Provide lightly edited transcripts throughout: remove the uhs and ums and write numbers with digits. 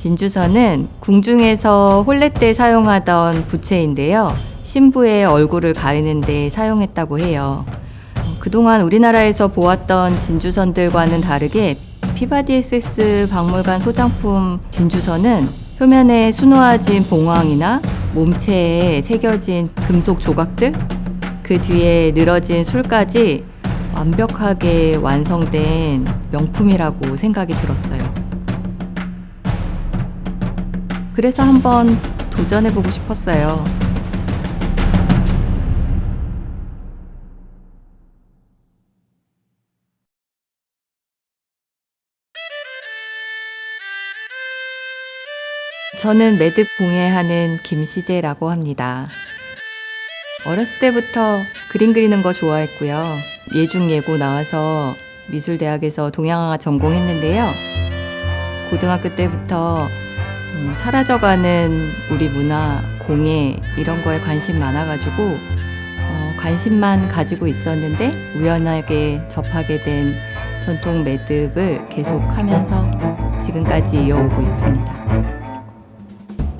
진주선은 궁중에서 혼례 때 사용하던 부채인데요. 신부의 얼굴을 가리는 데 사용했다고 해요. 그동안 우리나라에서 보았던 진주선들과는 다르게 피바디 SS 박물관 소장품 진주선은 표면에 수놓아진 봉황이나 몸체에 새겨진 금속 조각들, 그 뒤에 늘어진 술까지 완벽하게 완성된 명품이라고 생각이 들었어요. 그래서 한번 도전해보고 싶었어요. 저는 매듭 공예하는 김시재라고 합니다. 어렸을 때부터 그림 그리는 거 좋아했고요. 예중예고 나와서 미술대학에서 동양화 전공했는데요. 고등학교 때부터 사라져가는 우리 문화, 공예 이런 거에 관심 많아가지고 관심만 가지고 있었는데 우연하게 접하게 된 전통 매듭을 계속하면서 지금까지 이어오고 있습니다.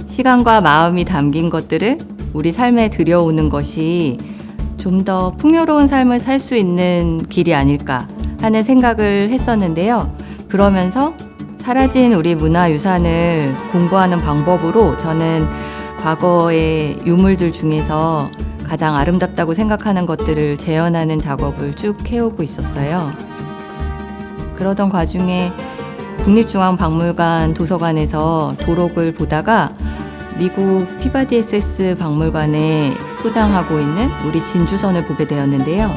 시간과 마음이 담긴 것들을 우리 삶에 들여오는 것이 좀 더 풍요로운 삶을 살 수 있는 길이 아닐까 하는 생각을 했었는데요. 그러면서 사라진 우리 문화유산을 공부하는 방법으로 저는 과거의 유물들 중에서 가장 아름답다고 생각하는 것들을 재현하는 작업을 쭉 해오고 있었어요. 그러던 과중에 국립중앙박물관 도서관에서 도록을 보다가 미국 피바디 SS 박물관에 소장하고 있는 우리 진주선을 보게 되었는데요.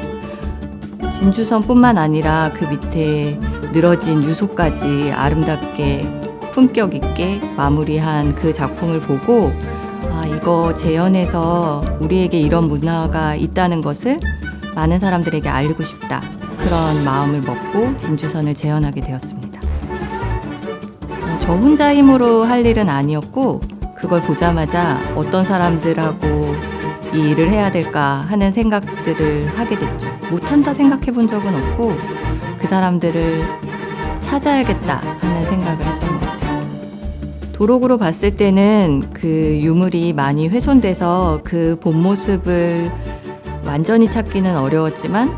진주선뿐만 아니라 그 밑에 늘어진 유소까지 아름답게 품격 있게 마무리한 그 작품을 보고 이거 재현해서 우리에게 이런 문화가 있다는 것을 많은 사람들에게 알리고 싶다. 그런 마음을 먹고 진주선을 재현하게 되었습니다. 저 혼자 힘으로 할 일은 아니었고 그걸 보자마자 어떤 사람들하고 이 일을 해야 될까 하는 생각들을 하게 됐죠. 못한다 생각해 본 적은 없고 그 사람들을 찾아야겠다 하는 생각을 했던 것 같아요. 도록으로 봤을 때는 그 유물이 많이 훼손돼서 그 본 모습을 완전히 찾기는 어려웠지만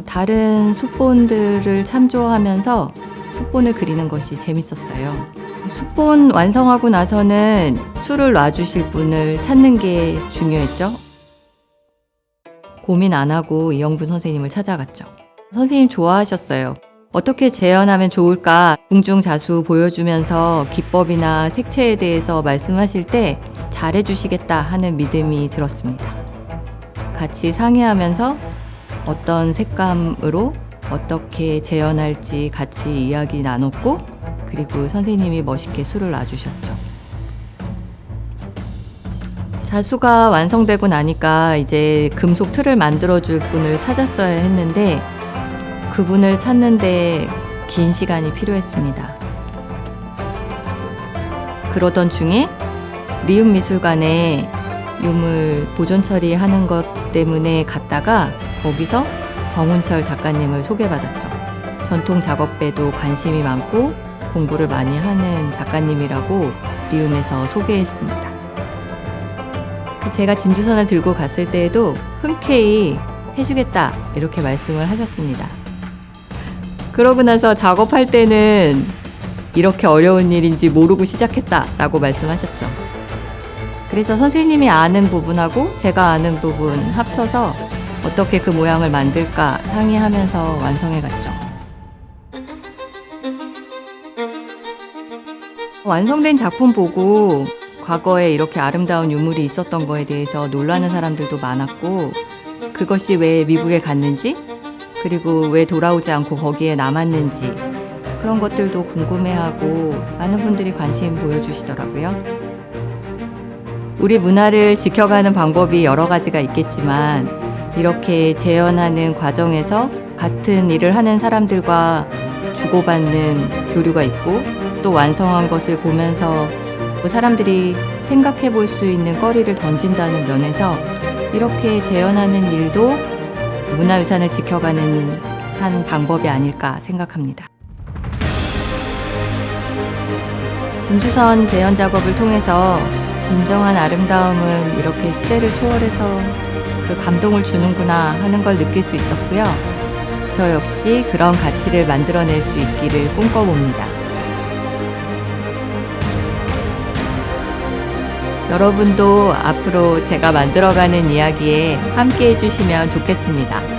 다른 숫본들을 참조하면서 숫본을 그리는 것이 재밌었어요. 숫본 완성하고 나서는 술을 놔주실 분을 찾는 게 중요했죠. 고민 안 하고 이영분 선생님을 찾아갔죠. 선생님 좋아하셨어요. 어떻게 재현하면 좋을까 궁중자수 보여주면서 기법이나 색채에 대해서 말씀하실 때 잘해주시겠다 하는 믿음이 들었습니다. 같이 상의하면서 어떤 색감으로 어떻게 재현할지 같이 이야기 나눴고 그리고 선생님이 멋있게 술을 놔주셨죠. 자수가 완성되고 나니까 이제 금속 틀을 만들어줄 분을 찾았어야 했는데 그분을 찾는데 긴 시간이 필요했습니다. 그러던 중에 리움미술관에 유물 보존 처리하는 것 때문에 갔다가 거기서 정운철 작가님을 소개받았죠. 전통 작업에도 관심이 많고 공부를 많이 하는 작가님이라고 리움에서 소개했습니다. 제가 진주선을 들고 갔을 때에도 흔쾌히 해주겠다 이렇게 말씀을 하셨습니다. 그러고 나서 작업할 때는 이렇게 어려운 일인지 모르고 시작했다라고 말씀하셨죠. 그래서 선생님이 아는 부분하고 제가 아는 부분 합쳐서 어떻게 그 모양을 만들까 상의하면서 완성해 갔죠. 완성된 작품 보고 과거에 이렇게 아름다운 유물이 있었던 거에 대해서 놀라는 사람들도 많았고 그것이 왜 미국에 갔는지 그리고 왜 돌아오지 않고 거기에 남았는지 그런 것들도 궁금해하고 많은 분들이 관심 보여주시더라고요. 우리 문화를 지켜가는 방법이 여러 가지가 있겠지만 이렇게 재현하는 과정에서 같은 일을 하는 사람들과 주고받는 교류가 있고 또 완성한 것을 보면서 사람들이 생각해 볼 수 있는 거리를 던진다는 면에서 이렇게 재현하는 일도 문화유산을 지켜가는 한 방법이 아닐까 생각합니다. 진주선 재현 작업을 통해서 진정한 아름다움은 이렇게 시대를 초월해서 그 감동을 주는구나 하는 걸 느낄 수 있었고요. 저 역시 그런 가치를 만들어낼 수 있기를 꿈꿔봅니다. 여러분도 앞으로 제가 만들어가는 이야기에 함께 해주시면 좋겠습니다.